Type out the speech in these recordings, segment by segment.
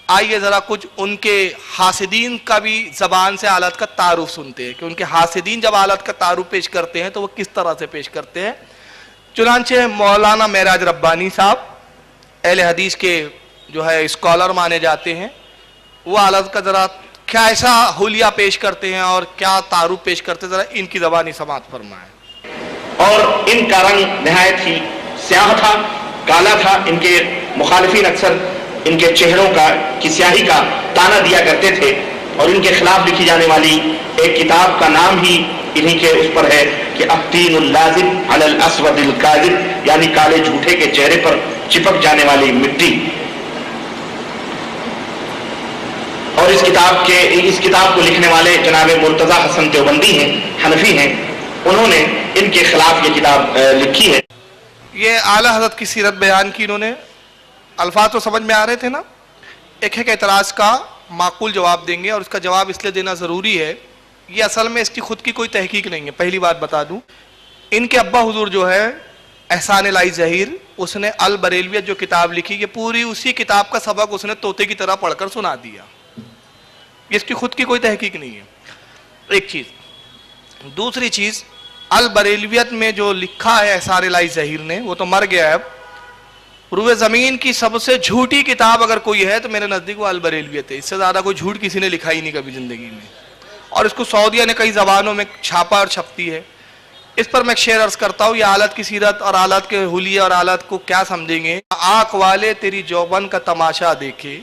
آئیے ذرا کچھ ان کے حاسدین کا بھی زبان سے حالت کا تعارف سنتے ہیں کہ ان کے حاسدین جب حالت کا تعارف پیش کرتے ہیں تو وہ کس طرح سے پیش کرتے ہیں۔ چنانچہ مولانا معراج ربانی صاحب اہل حدیث کے جو ہے اسکالر مانے جاتے ہیں، وہ حالت کا ذرا کیا ایسا حلیہ پیش کرتے ہیں اور کیا تعارف پیش کرتے ہیں، ذرا ان کی زبانی سماعت فرمائیں۔ اور ان کا رنگ نہایت ہی سیاہ تھا، کالا تھا۔ ان کے مخالفین اکثر ان کے چہروں کی سیاہی کا تانا دیا کرتے تھے، اور ان کے خلاف لکھی جانے والی ایک کتاب کا نام ہی انہی کے اس پر ہے کہ الطین اللازب علی الاسود الکاذب، یعنی کالے جھوٹے کے چہرے پر چپک جانے والی مٹی۔ اور اس کتاب کو لکھنے والے جناب مرتضی حسن دیوبندی ہیں، حنفی ہیں، انہوں نے ان کے خلاف یہ کتاب لکھی ہے۔ یہ اعلیٰ حضرت کی سیرت بیان کی انہوں نے، الفاظ تو سمجھ میں آ رہے تھے نا؟ ایک اعتراض کا معقول جواب دیں گے، اور اس کا جواب اس لیے دینا ضروری ہے، یہ اصل میں اس کی خود کی کوئی تحقیق نہیں ہے۔ پہلی بات بتا دوں، ان کے ابا حضور جو ہے احسان الہی ظہیر، اس نے البریلویت جو کتاب لکھی، یہ پوری اسی کتاب کا سبق اس نے طوطے کی طرح پڑھ کر سنا دیا۔ اس کی خود کی کوئی تحقیق نہیں ہے، ایک چیز۔ دوسری چیز، البریلویت میں جو لکھا ہے احسان الہی ظہیر نے، وہ تو مر گیا ہے اب۔ روئے زمین کی سب سے جھوٹی کتاب اگر کوئی ہے تو میرے نزدیک وہ البریلویت ہے۔ اس سے زیادہ کوئی جھوٹ کسی نے لکھا ہی نہیں کبھی زندگی میں، اور اس کو سعودیہ نے کئی زبانوں میں چھاپا اور چھپتی ہے۔ اس پر میں ایک شعر عرض کرتا ہوں، یہ حالت کی سیرت اور حالت کے حلیہ اور حالت کو کیا سمجھیں گے۔ آنکھ والے تیری جوبن کا تماشا دیکھے،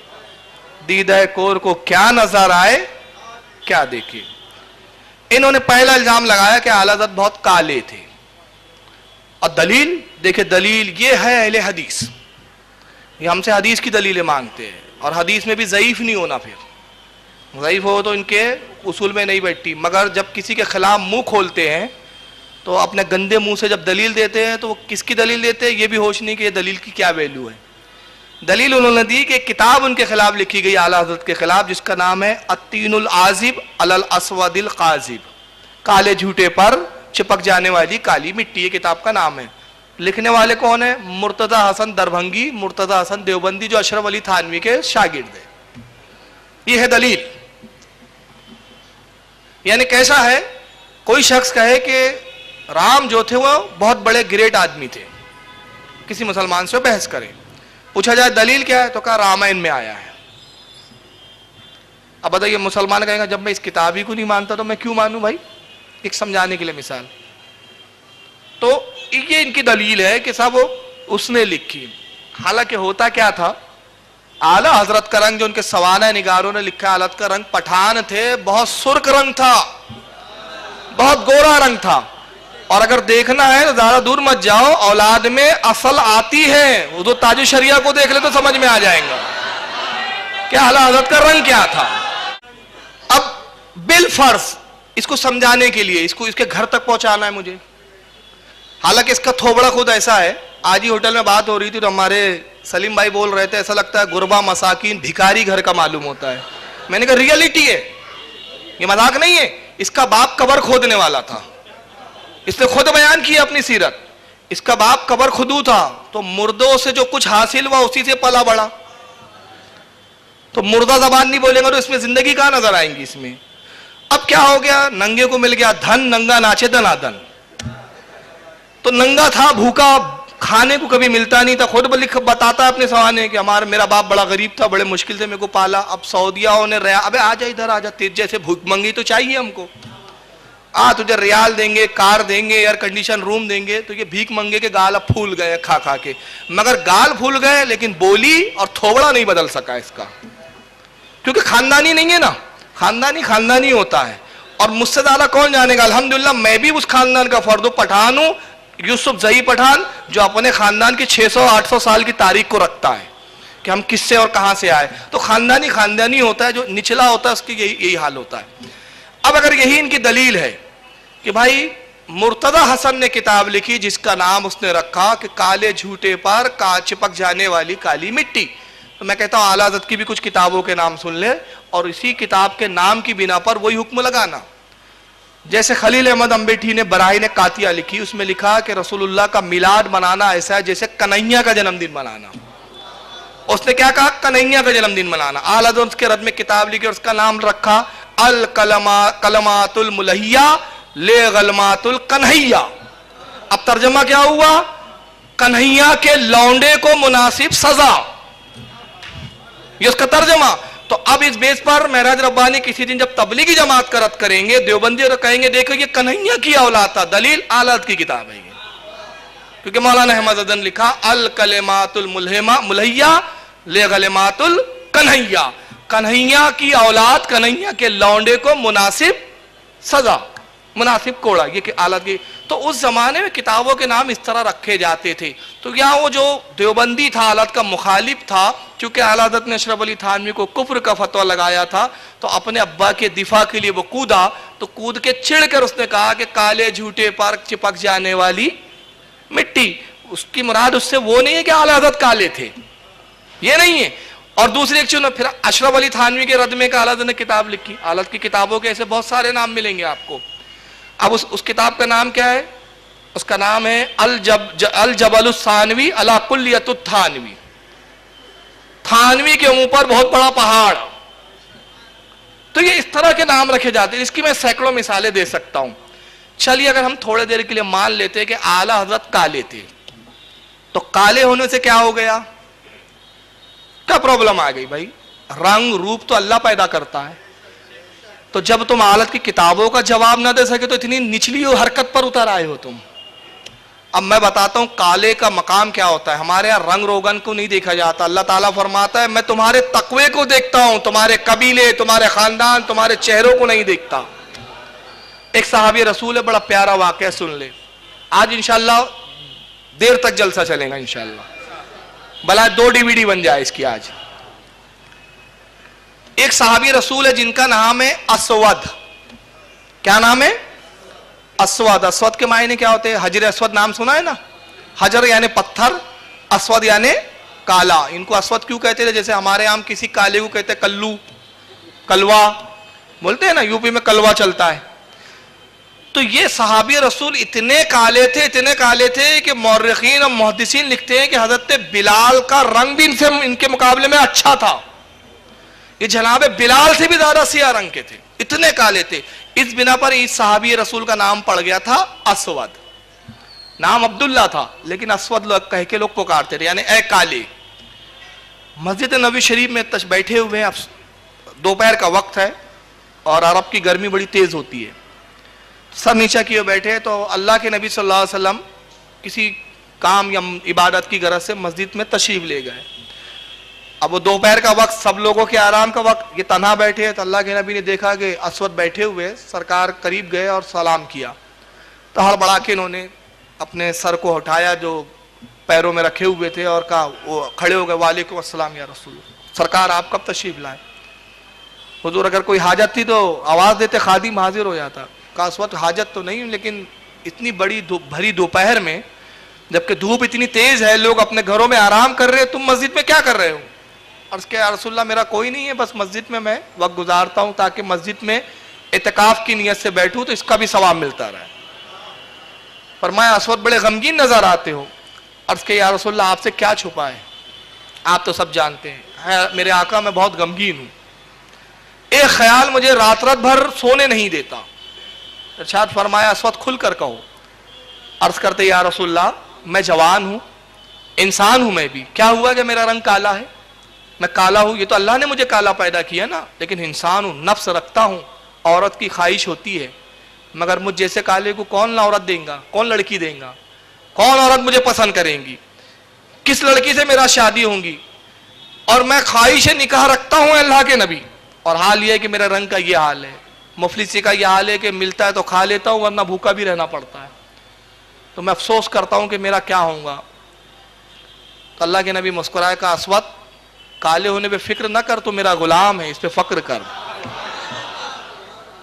دیدہ کور کو کیا نظر آئے کیا دیکھے۔ انہوں نے پہلا الزام لگایا کہ اعلیٰ حضرت بہت کالے تھے، اور دلیل دیکھیں، دلیل یہ ہے اہل حدیث، یہ ہم سے حدیث کی دلیلیں مانگتے ہیں، اور حدیث میں بھی ضعیف نہیں ہونا، پھر ضعیف ہو تو ان کے اصول میں نہیں بیٹھتی، مگر جب کسی کے خلاف منہ کھولتے ہیں تو اپنے گندے منہ سے جب دلیل دیتے ہیں تو وہ کس کی دلیل دیتے ہیں یہ بھی ہوش نہیں کہ یہ دلیل کی کیا ویلیو ہے۔ دلیل انہوں نے دی کہ ایک کتاب ان کے خلاف لکھی گئی اعلیٰ حضرت کے خلاف، جس کا نام ہے الطین العازب علی الاسود القاذب، کالے جھوٹے پر چپک جانے والی کالی مٹی، یہ کتاب کا نام ہے۔ لکھنے والے کون ہیں؟ مرتضی حسن دربھنگی، مرتضی حسن دیوبندی، جو اشرف علی تھانوی کے شاگرد ہیں۔ یہ ہے دلیل۔ یعنی کیسا ہے؟ کوئی شخص کہے کہ رام جو تھے وہ بہت بڑے گریٹ آدمی تھے، کسی مسلمان سے بحث کرے، پوچھا جائے دلیل کیا ہے تو کہا رامائن میں آیا ہے۔ اب بتائیے، مسلمان کہیں گا جب میں اس کتاب ہی کو نہیں مانتا تو میں کیوں مانوں بھائی؟ ایک سمجھانے کے لیے مثال۔ تو یہ ان کی دلیل ہے کہ صاحب اس نے لکھی، حالانکہ ہوتا کیا تھا، اعلیٰ حضرت کا رنگ جو ان کے سوانح نگاروں نے لکھا، حضرت کا رنگ پٹھان تھے، بہت سرخ رنگ تھا، بہت گورا رنگ تھا، اور اگر دیکھنا ہے تو زیادہ دور مت جاؤ، اولاد میں اصل آتی ہے، وہ تو تاج شریعہ کو دیکھ لے تو سمجھ میں آ جائیں گا کہ اعلیٰ حضرت کا رنگ کیا تھا۔ اب بالفرض اس کو سمجھانے کے لیے اس کے گھر تک پہنچانا ہے مجھے، حالانکہ اس کا تھوبڑا خود ایسا ہے۔ آج ہی ہوٹل میں بات ہو رہی تھی تو ہمارے سلیم بھائی بول رہے تھے ایسا لگتا ہے غربا مساکین بھکاری گھر کا معلوم ہوتا ہے۔ میں نے کہا ریئلٹی ہے، یہ مذاق نہیں ہے۔ اس کا باپ قبر کھودنے والا تھا، اس نے خود بیان کی اپنی سیرت، اس کا باپ قبر کھدو تھا، تو مردوں سے جو کچھ حاصل ہوا اسی سے پلا بڑا، تو مردہ زبان نہیں بولیں گے تو اس میں زندگی کہاں نظر آئیں گی اس میں۔ اب کیا ہو گیا، ننگے کو مل گیا دھن، ننگا ناچے دنا دن، تو ننگا تھا، بھوکا، کھانے کو کبھی ملتا نہیں تھا، خود بتاتا ہے اپنے سوانے کہ میرا باپ بڑا غریب تھا، بڑے مشکل سے میرے کو پالا۔ اب سعودیہ نے ابے آ جا ادھر آ جا، تیز جیسے بھوک منگی تو چاہیے ہم کو، تجھے ریال دیں گے، کار دیں گے، ایئر کنڈیشن روم دیں گے، تو یہ بھیک منگے کے گال اب پھول گئے کھا کھا کے، مگر گال پھول گئے لیکن بولی اور تھوبڑا نہیں بدل سکا اس کا، کیونکہ خاندانی نہیں ہے نا، خاندانی ہوتا ہے۔ اور مجھ سے زیادہ کون جانے گا، الحمدللہ میں بھی اس خاندان کا فرد پٹھان ہوں، یوسف زئی پٹھان، جو اپنے خاندان کی 600-800 سال کی تاریخ کو رکھتا ہے کہ ہم کس سے اور کہاں سے آئے۔ تو خاندانی ہوتا ہے، جو نچلا ہوتا ہے اس کی یہی حال ہوتا ہے۔ اب اگر یہی ان کی دلیل ہے کہ بھائی مرتضی حسن نے کتاب لکھی جس کا نام اس نے رکھا کہ کالے جھوٹے پر چپک جانے والی کالی مٹی، تو میں کہتا ہوں اعلیٰ حضرت کی بھی کچھ کتابوں کے نام سن لے، اور اسی کتاب کے نام کی بنا پر وہی حکم لگانا۔ جیسے خلیل احمد امبیٹھی نے براہین قاطعہ لکھی، اس میں لکھا کہ رسول اللہ کا میلاد منانا ایسا ہے جیسے کنہیا کا جنم دن منانا۔ اس نے کیا کہا؟ کنہیا کا جنم دن منانا. اعلیٰ حضرت اس کے رد میں کتاب لکھی اور اس کا نام رکھا الکلمات الملہیہ لغلمات الکنہیا. اب ترجمہ کیا ہوا؟ کنہیا کے لونڈے کو مناسب سزا، یہ اس کا ترجمہ. تو اب اس بیس پر مہراج ربانی کسی دن جب تبلیغی جماعت کا رد کریں گے، دیوبندی کہیں گے دیکھو یہ کنہیا کی اولاد تھا، دلیل اعلیٰ حضرت کی کتاب ہے یہ. کیونکہ مولانا احمد عدن لکھا الکلمات الملہیہ لغلمات الکنہیا، کنہیا کی اولاد، کنہیا کے لونڈے کو مناسب سزا، مناسب کوڑا، یہ کہ اعلیٰ کی. تو اس زمانے میں کتابوں کے نام اس طرح رکھے جاتے تھے. تو یہاں وہ جو دیوبندی تھا اعلیٰ کا مخالف تھا، چونکہ اعلیٰ حضرت نے اشرف علی تھانوی کو کفر کا فتویٰ لگایا تھا، تو اپنے ابا کے دفاع کے لیے وہ کودا، تو کود کے چڑھ کر اس نے کہا کہ کالے جھوٹے پر چپک جانے والی مٹی. اس کی مراد اس سے وہ نہیں ہے کہ اعلیٰ حضرت کالے تھے، یہ نہیں ہے. اور دوسری ایک چیز پھر اشرف علی تھانوی کے رد میں کہ اعلیٰ حضرت نے کتاب لکھی. اعلیٰ کی کتابوں کے ایسے بہت سارے نام ملیں گے آپ کو. اب اس کتاب کا نام کیا ہے؟ اس کا نام ہے الجبل الثانوی علی کلیۃ التھانوی. تھانوی کے اوپر بہت بڑا پہاڑ. تو یہ اس طرح کے نام رکھے جاتے ہیں، اس کی میں سینکڑوں مثالیں دے سکتا ہوں. چلیے اگر ہم تھوڑے دیر کے لیے مان لیتے کہ اعلیٰ حضرت کالے تھے، تو کالے ہونے سے کیا ہو گیا؟ کیا پرابلم آ گئی بھائی؟ رنگ روپ تو اللہ پیدا کرتا ہے. تو جب تم اعلیٰ کی کتابوں کا جواب نہ دے سکے تو اتنی نچلی حرکت پر اتر آئے ہو تم. اب میں بتاتا ہوں کالے کا مقام کیا ہوتا ہے. ہمارے یہاں رنگ روگن کو نہیں دیکھا جاتا. اللہ تعالیٰ فرماتا ہے میں تمہارے تقوی کو دیکھتا ہوں، تمہارے قبیلے، تمہارے خاندان، تمہارے چہروں کو نہیں دیکھتا. ایک صحابی رسول ہے، بڑا پیارا واقعہ سن لے. آج انشاءاللہ دیر تک جلسہ چلے گا انشاءاللہ، بلا 2 DVD بن جائے اس کی. آج ایک صحابی رسول ہے جن کا نام ہے اسود. کیا نام ہے؟ اسود. اسود کے معنی کیا ہوتے ہیں؟ حجر اسود نام سنا ہے نا؟ حجر یعنی پتھر، اسود یعنی کالا. ان کو اسود کیوں کہتے تھے؟ جیسے ہمارے یہاں کسی کالے کو کہتے ہیں کلو، کلوا بولتے ہیں نا، یو پی میں کلوا چلتا ہے. تو یہ صحابی رسول اتنے کالے تھے، اتنے کالے تھے کہ مورخین اور محدثین لکھتے ہیں کہ حضرت بلال کا رنگ بھی ان کے مقابلے میں اچھا تھا. یہ جناب بلال سے بھی زیادہ سیاہ رنگ کے تھے، اتنے کالے تھے. اس بنا پر اس صحابی رسول کا نام پڑ گیا تھا اسود. نام عبداللہ تھا لیکن اسود لوگ کہہ کے لوگ پکارتے تھے، یعنی اے کالے. مسجد نبوی شریف میں بیٹھے ہوئے ہیں، دوپہر کا وقت ہے اور عرب کی گرمی بڑی تیز ہوتی ہے. سر نیچا کیے بیٹھے تو اللہ کے نبی صلی اللہ علیہ وسلم کسی کام یا عبادت کی غرض سے مسجد میں تشریف لے گئے. اب وہ دوپہر کا وقت، سب لوگوں کے آرام کا وقت، یہ تنہا بیٹھے تو اللہ کے نبی نے دیکھا کہ اسود بیٹھے ہوئے. سرکار قریب گئے اور سلام کیا تو ہڑبڑا کے انہوں نے اپنے سر کو ہٹایا جو پیروں میں رکھے ہوئے تھے اور کہا، وہ کھڑے ہو گئے، وعلیکم السلام یا رسول اللہ، سرکار آپ کب تشریف لائے؟ حضور اگر کوئی حاجت تھی تو آواز دیتے، خادم حاضر ہو جاتا. کہا اسود حاجت تو نہیں، لیکن اتنی بڑی بھری دوپہر میں جبکہ دھوپ اتنی تیز ہے، لوگ اپنے گھروں میں آرام کر رہے ہیں، تم مسجد میں کیا کر رہے ہو؟ عرض کیا یا رسول اللہ میرا کوئی نہیں ہے، بس مسجد میں وقت گزارتا ہوں تاکہ مسجد میں اعتکاف کی نیت سے بیٹھوں تو اس کا بھی ثواب ملتا رہے. فرمایا اسود بڑے غمگین نظر آتے ہو. عرض کیا یا رسول اللہ آپ سے کیا چھپا ہے، آپ تو سب جانتے ہیں میرے آقا میں بہت غمگین ہوں، ایک خیال مجھے رات بھر سونے نہیں دیتا. ارشاد فرمایا اسود کھل کر کہو. عرض کرتے یا رسول اللہ میں جوان ہوں، انسان ہوں، میں بھی کیا ہوا کہ میرا رنگ کالا ہے؟ میں کالا ہوں، یہ تو اللہ نے مجھے کالا پیدا کیا نا، لیکن انسان ہوں، نفس رکھتا ہوں، عورت کی خواہش ہوتی ہے، مگر مجھ جیسے کالے کو کون عورت دیں گا، کون لڑکی دیں گا، کون عورت مجھے پسند کریں گی، کس لڑکی سے میرا شادی ہوں گی؟ اور میں خواہش نکاح رکھتا ہوں اللہ کے نبی، اور حال یہ ہے کہ میرا رنگ کا یہ حال ہے. مفلسی کا یہ حال ہے کہ ملتا ہے تو کھا لیتا ہوں ورنہ بھوکا بھی رہنا پڑتا ہے. تو میں افسوس کرتا ہوں کہ میرا کیا ہوگا. تو اللہ کے نبی مسکرائے کہا اسود کالے ہونے پہ فکر نہ کر، تو میرا غلام ہے، اس پہ فخر کر،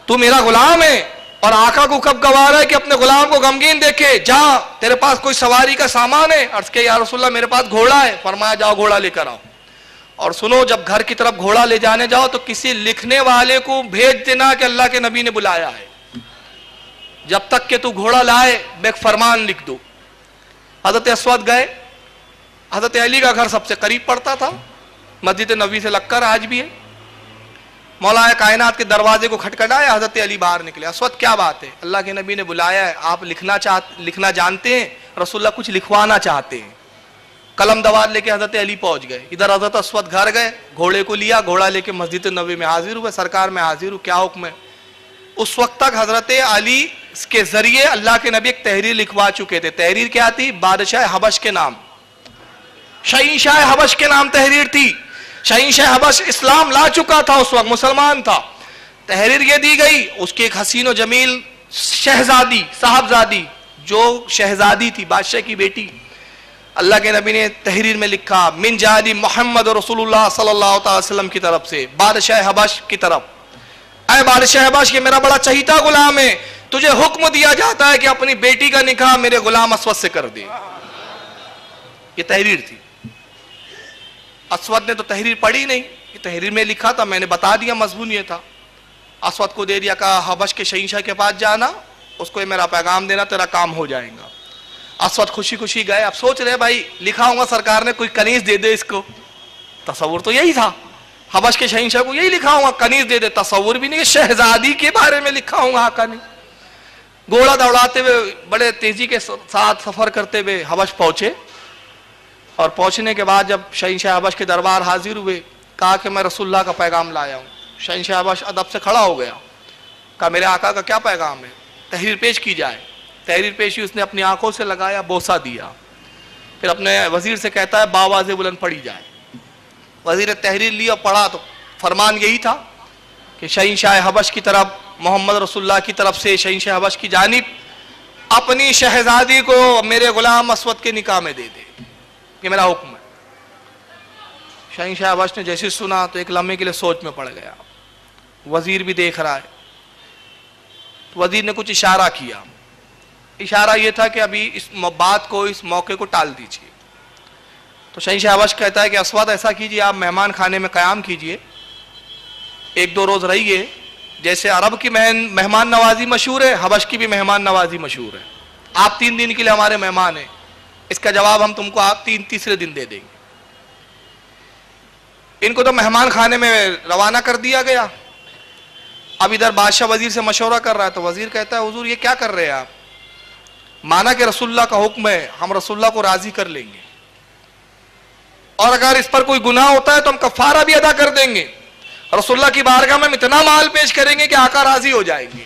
تو میرا غلام ہے. اور آقا کو کب گوارا ہے کہ اپنے غلام کو غمگین دیکھے. جا تیرے پاس کوئی سواری کا سامان ہے؟ عرض کہ یا رسول اللہ میرے پاس گھوڑا ہے. فرمایا جاؤ گھوڑا لے کر آؤ. اور سنو جب گھر کی طرف گھوڑا لے جانے جاؤ تو کسی لکھنے والے کو بھیج دینا کہ اللہ کے نبی نے بلایا ہے، جب تک کہ تو گھوڑا لائے میں فرمان لکھ دو. حضرت اسود گئے. حضرت علی کا گھر سب سے قریب پڑتا تھا، مسجد نبوی سے لگ کر آج بھی ہے. مولا کائنات کے دروازے کو کھٹکھٹایا, حضرت علی باہر نکلے. اسود کیا بات ہے, اللہ کے نبی نے بلایا ہے, آپ لکھنا جانتے ہیں, رسول اللہ کچھ لکھوانا چاہتے ہیں. قلم دوار لے کے حضرت علی پہنچ گئے. ادھر حضرت اسود گھر گئے, گھوڑے کو لیا, گھوڑا لے کے مسجد نبوی میں حاضر ہوئے. سرکار میں حاضر ہوں, کیا حکم ہے. اس وقت تک حضرت علی کے ذریعے اللہ کے نبی ایک تحریر لکھوا چکے تھے. تحریر کیا تھی؟ بادشاہ حبش کے نام, شہنشاہ حبش کے نام تحریر تھی. شہنشاہ حبش اسلام لا چکا تھا, اس وقت مسلمان تھا. تحریر یہ دی گئی, اس کی ایک حسین و جمیل شہزادی, صاحبزادی, جو شہزادی تھی, بادشاہ کی بیٹی. اللہ کے نبی نے تحریر میں لکھا, من جانب محمد رسول اللہ صلی اللہ علیہ وسلم کی طرف سے بادشاہ حبش کی طرف, اے بادشاہ حبش, یہ میرا بڑا چہیتا غلام ہے, تجھے حکم دیا جاتا ہے کہ اپنی بیٹی کا نکاح میرے غلام اسود سے کر دے. یہ تحریر تھی. اسود نے تو تحریر پڑھی نہیں, یہ تحریر میں لکھا تھا, میں نے بتا دیا مضمون یہ تھا. اسود کو دے دیا, کہا حبش کے شہنشاہ کے پاس جانا, اس کو یہ میرا پیغام دینا, تیرا کام ہو جائے گا. اسود خوشی خوشی گئے. اب سوچ رہے بھائی لکھا ہوں گا سرکار نے, کوئی کنیز دے دے اس کو. تصور تو یہی تھا, حبش کے شہنشاہ کو یہی لکھا ہوں گا, کنیز دے دے. تصور بھی نہیں, شہزادی کے بارے میں لکھا ہوں گا آقا نے. گھوڑا دوڑاتے ہوئے بڑے تیزی کے ساتھ سفر کرتے ہوئے حبش پہنچے. اور پہنچنے کے بعد جب شہنشاہ حبش کے دربار حاضر ہوئے, کہا کہ میں رسول اللہ کا پیغام لایا ہوں. شہنشاہ حبش ادب سے کھڑا ہو گیا, کہا میرے آقا کا کیا پیغام ہے, تحریر پیش کی جائے. تحریر پیشی اس نے اپنی آنکھوں سے لگایا, بوسہ دیا. پھر اپنے وزیر سے کہتا ہے باواز بلند پڑھی جائے. وزیر نے تحریر لی اور پڑھا, تو فرمان یہی تھا کہ شہنشاہ حبش کی طرف, محمد رسول اللہ کی طرف سے شہنشاہ حبش کی جانب اپنی شہزادی کو میرے غلام اسود کے نکاح میں دے دے, یہ میرا حکم ہے. شہنشاہ حبش نے جیسے سنا تو ایک لمحے کے لیے سوچ میں پڑ گیا. وزیر بھی دیکھ رہا ہے. وزیر نے کچھ اشارہ کیا. اشارہ یہ تھا کہ ابھی اس بات کو, اس موقع کو ٹال دیجیے. تو شہنشاہ حبش کہتا ہے کہ اسود ایسا کیجیے, آپ مہمان خانے میں قیام کیجیے, 1-2 روز رہیے. جیسے عرب کی مہمان نوازی مشہور ہے, حبش کی بھی مہمان نوازی مشہور ہے. آپ 3 دن کے لیے ہمارے مہمان ہیں, اس کا جواب ہم تم کو آپ تیسرے دن دے دیں گے. ان کو تو مہمان خانے میں روانہ کر دیا گیا. اب ادھر بادشاہ وزیر سے مشورہ کر رہا ہے. تو وزیر کہتا ہے حضور یہ کیا کر رہے ہیں آپ, مانا کہ رسول اللہ کا حکم ہے, ہم رسول اللہ کو راضی کر لیں گے, اور اگر اس پر کوئی گناہ ہوتا ہے تو ہم کفارہ بھی ادا کر دیں گے. رسول اللہ کی بارگاہ میں ہم اتنا مال پیش کریں گے کہ آقا راضی ہو جائیں گے.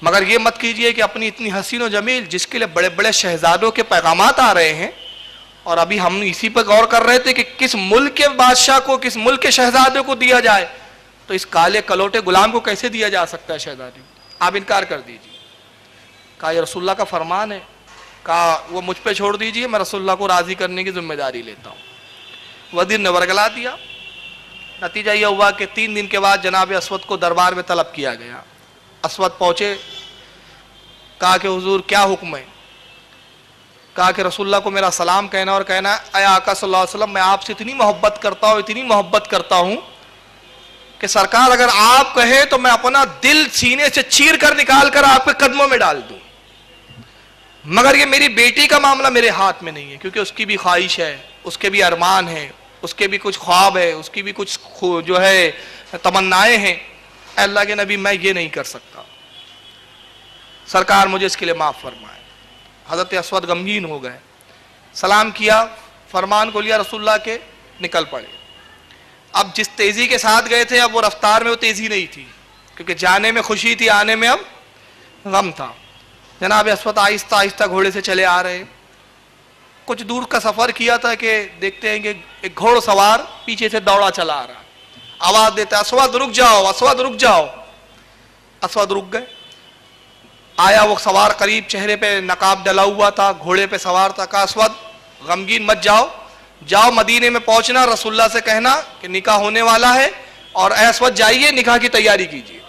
مگر یہ مت کیجئے کہ اپنی اتنی حسین و جمیل, جس کے لیے بڑے بڑے شہزادوں کے پیغامات آ رہے ہیں, اور ابھی ہم اسی پہ غور کر رہے تھے کہ کس ملک کے بادشاہ کو, کس ملک کے شہزادے کو دیا جائے, تو اس کالے کلوٹے غلام کو کیسے دیا جا سکتا ہے شہزادی, آپ انکار کر دیجئے. کہا یہ رسول اللہ کا فرمان ہے. کہا وہ مجھ پہ چھوڑ دیجئے, میں رسول اللہ کو راضی کرنے کی ذمہ داری لیتا ہوں. وزیر نے ورگلا دیا. نتیجہ یہ ہوا کہ 3 دن کے بعد جناب اسود کو دربار میں طلب کیا گیا. اسود پہنچے. کہا کہ حضور کیا حکم ہے. کہا کہ رسول اللہ کو میرا سلام کہنا اور کہنا اے آقا صلی اللہ علیہ وسلم, میں آپ سے اتنی محبت کرتا ہوں کہ سرکار اگر آپ کہیں تو میں اپنا دل سینے سے چیر کر نکال کر آپ کے قدموں میں ڈال دوں, مگر یہ میری بیٹی کا معاملہ میرے ہاتھ میں نہیں ہے, کیونکہ اس کی بھی خواہش ہے, اس کے بھی ارمان ہیں, اس کے بھی کچھ خواب ہے, اس کی بھی کچھ جو ہے تمنائیں ہیں. اے اللہ کے نبی میں یہ نہیں کر سکتا, سرکار مجھے اس کے لیے معاف فرمائے. حضرت اسود غمگین ہو گئے, سلام کیا, فرمان کو لیا رسول اللہ کے, نکل پڑے. اب جس تیزی کے ساتھ گئے تھے, اب وہ رفتار میں وہ تیزی نہیں تھی, کیونکہ جانے میں خوشی تھی, آنے میں اب غم تھا. جناب اسود آہستہ آہستہ گھوڑے سے چلے آ رہے. کچھ دور کا سفر کیا تھا کہ دیکھتے ہیں کہ ایک گھوڑ سوار پیچھے سے دوڑا چلا آ رہا, آواز دیتا اسود رک جاؤ, اسود رک جاؤ. اسود رک گئے. آیا وہ سوار قریب, چہرے پہ نقاب ڈلا ہوا تھا, گھوڑے پہ سوار تھا. کہا اسود غمگین مت جاؤ, جاؤ مدینے میں پہنچنا, رسول اللہ سے کہنا کہ نکاح ہونے والا ہے, اور اے اسود جائیے نکاح کی تیاری کیجیے.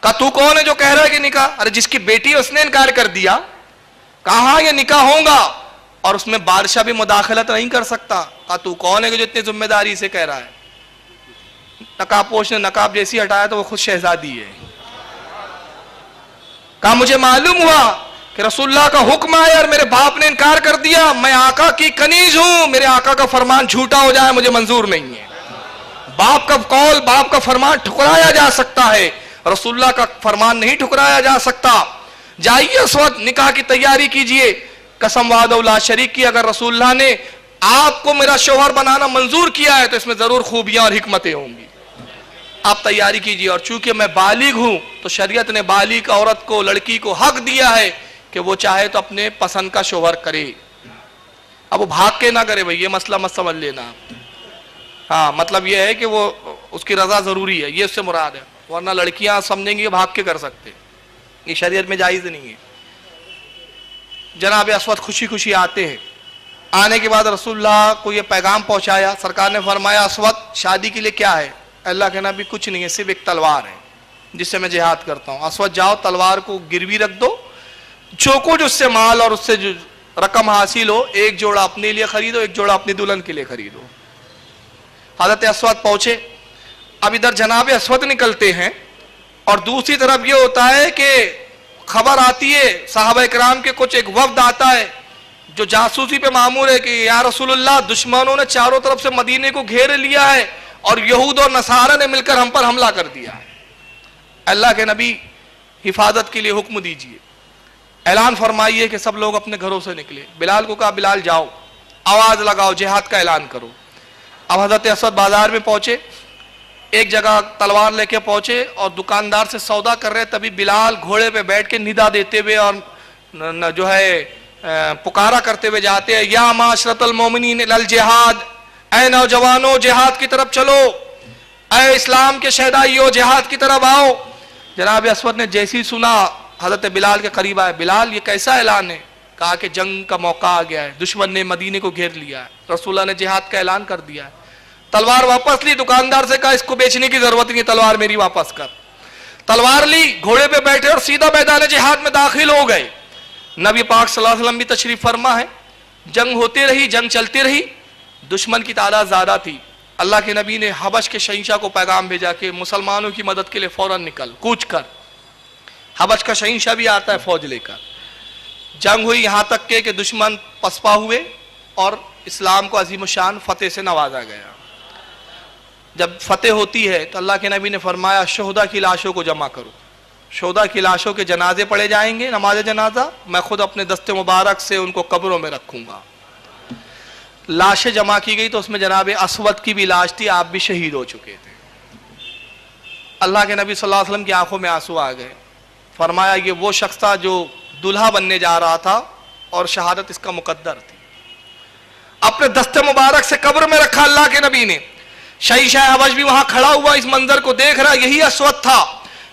کہا تو کون ہے جو کہہ رہا ہے کہ نکاح, ارے جس کی بیٹی اس نے انکار کر دیا. کہا ہاں یہ نکاح ہوگا, اور اس میں بادشاہ بھی مداخلت نہیں کر سکتا. کہا تو کون ہے کہ جو اتنی ذمہ داری سے کہہ رہا ہے. نقاب پوش نے نقاب جیسی ہٹایا تو وہ خود شہزادی ہے. کہا مجھے معلوم ہوا کہ رسول اللہ کا حکم آیا اور میرے باپ نے انکار کر دیا، میں آقا کی کنیز ہوں، میرے آقا کا فرمان جھوٹا ہو جائے مجھے منظور نہیں ہے۔ باپ کا قول، باپ کا فرمان ٹھکرایا جا سکتا ہے، رسول اللہ کا فرمان نہیں ٹھکرایا جا سکتا۔ جائیے اس وقت نکاح کی تیاری کیجئے، قسم وعدہ لا شریک کی، اگر رسول اللہ نے آپ کو میرا شوہر بنانا منظور کیا ہے تو اس میں ضرور خوبیاں اور حکمتیں ہوں گی، آپ تیاری کیجئے۔ اور چونکہ میں بالغ ہوں تو شریعت نے بالغ عورت کو، لڑکی کو حق دیا ہے کہ وہ چاہے تو اپنے پسند کا شوہر کرے، اب وہ بھاگ کے نہ کرے، بھئی یہ مسئلہ مت سمجھ لینا۔ ہاں مطلب یہ ہے کہ وہ اس کی رضا ضروری ہے، یہ اس سے مراد ہے، ورنہ لڑکیاں سمجھیں گی بھاگ کے کر سکتے، یہ شریعت میں جائز نہیں ہے۔ جناب اسود خوشی خوشی آتے ہیں، آنے کے بعد رسول اللہ کو یہ پیغام پہنچایا، سرکار نے فرمایا اسود شادی کے لیے کیا ہے؟ اللہ کے نبی کچھ نہیں ہے، صرف ایک تلوار ہے جس سے میں جہاد کرتا ہوں۔ اسود جاؤ تلوار کو گروی رکھ دو، جو کچھ اس سے مال اور اس سے جو رقم حاصل ہو، ایک جوڑا اپنے لیے خریدو، ایک جوڑا اپنی دلہن کے لیے خریدو۔ حضرت اسود پہنچے، اب ادھر جناب اسود نکلتے ہیں اور دوسری طرف یہ ہوتا ہے کہ خبر آتی ہے صحابہ اکرام کے کچھ ایک وفد آتا ہے جو جاسوسی پہ مامور ہے کہ یا رسول اللہ دشمنوں نے چاروں طرف سے مدینے کو گھیر لیا ہے اور یہود اور نصارہ نے مل کر ہم پر حملہ کر دیا ہے، اللہ کے نبی حفاظت کے لیے حکم دیجئے، اعلان فرمائیے کہ سب لوگ اپنے گھروں سے نکلے۔ بلال کو کہا بلال جاؤ آواز لگاؤ جہاد کا اعلان کرو۔ اب حضرت اسود بازار میں پہنچے، ایک جگہ تلوار لے کے پہنچے اور دکاندار سے سودا کر رہے، تبھی بلال گھوڑے پہ بیٹھ کے ندا دیتے ہوئے اور جو ہے پکارا کرتے ہوئے جاتے ہیں، یا معاشرۃ المومنین الی الجہاد، اے نوجوانوں جہاد کی طرف چلو، اے اسلام کے شہدائیوں جہاد کی طرف آؤ۔ جناب اسود نے جیسی سنا حضرت بلال کے قریب آئے، بلال یہ کیسا اعلان ہے؟ کہا کہ جنگ کا موقع آ گیا ہے، دشمن نے مدینے کو گھیر لیا ہے، رسول اللہ نے جہاد کا اعلان کر دیا ہے۔ تلوار واپس لی، دکاندار سے کہا اس کو بیچنے کی ضرورت نہیں، تلوار میری واپس کر۔ تلوار لی، گھوڑے پہ بیٹھے اور سیدھا میدان جہاد میں داخل ہو گئے۔ نبی پاک صلی اللہ علیہ وسلم بھی تشریف فرما ہے، جنگ ہوتی رہی، جنگ چلتی رہی، دشمن کی تعداد زیادہ تھی۔ اللہ کے نبی نے حبش کے شہنشاہ کو پیغام بھیجا کہ مسلمانوں کی مدد کے لیے فوراً نکل، کوچ کر۔ حبش کا شہنشاہ بھی آتا ہے فوج لے کر۔ جنگ ہوئی یہاں تک کہ دشمن پسپا ہوئے اور اسلام کو عظیم الشان فتح سے نوازا گیا۔ جب فتح ہوتی ہے تو اللہ کے نبی نے فرمایا شہداء کی لاشوں کو جمع کرو، شہداء کی لاشوں کے جنازے پڑھے جائیں گے، نماز جنازہ، میں خود اپنے دست مبارک سے ان کو قبروں میں رکھوں گا۔ لاشیں جمع کی گئی تو اس میں جناب اسود کی بھی لاش تھی، آپ بھی شہید ہو چکے تھے۔ اللہ کے نبی صلی اللہ علیہ وسلم کی آنکھوں میں آنسو آ گئے، فرمایا یہ وہ شخص تھا جو دلہا بننے جا رہا تھا اور شہادت اس کا مقدر تھی۔ اپنے دست مبارک سے قبر میں رکھا اللہ کے نبی نے۔ شہنشاہ حبش بھی وہاں کھڑا ہوا اس منظر کو دیکھ رہا، یہی اسود تھا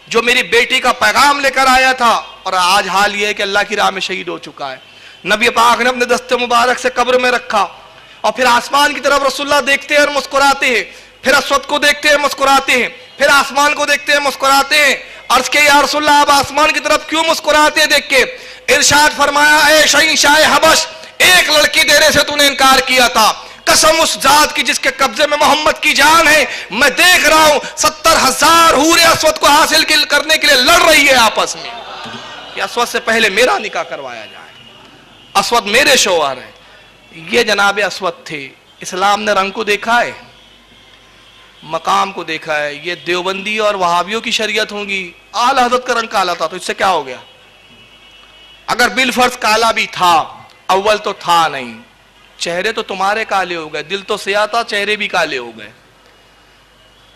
جو میری بیٹی کا پیغام لے کر آیا تھا اور آج حال یہ ہے کہ اللہ کی راہ میں شہید ہو چکا ہے۔ نبی پاک نے اپنے دست مبارک سے قبر میں رکھا اور پھر آسمان کی طرف رسول اللہ دیکھتے ہیں اور مسکراتے ہیں، پھر اسود کو دیکھتے ہیں مسکراتے ہیں، پھر آسمان کو دیکھتے ہیں مسکراتے ہیں۔ عرض کہ یا رسول اللہ آپ آسمان کی طرف کیوں مسکراتے ہیں دیکھ کے؟ ارشاد فرمایا اے شہنشاہ حبش، ایک لڑکی دینے سے تو نے انکار کیا تھا، قسم اس ذات کی جس کے قبضے میں محمد کی جان ہے، میں دیکھ رہا ہوں 70,000 حور اسود کو حاصل کرنے کے لیے لڑ رہی ہے آپس میں کہ اسود سے پہلے میرا نکاح کروایا جائے، اسود میرے شوہر ہے۔ یہ جناب اسود تھے۔ اسلام نے رنگ کو دیکھا ہے، مقام کو دیکھا ہے۔ یہ دیوبندی اور وہابیوں کی شریعت ہوں گی، اعلی حضرت کا رنگ کالا تھا تو اس سے کیا ہو گیا؟ اگر بالفرض کالا بھی تھا، اول تو تھا نہیں، چہرے تو تمہارے کالے ہو گئے، دل تو سیاہ تھا، چہرے بھی کالے ہو گئے۔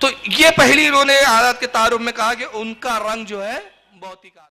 تو یہ پہلی انہوں نے حالات کے تعارف میں کہا کہ ان کا رنگ جو ہے بہت ہی کالا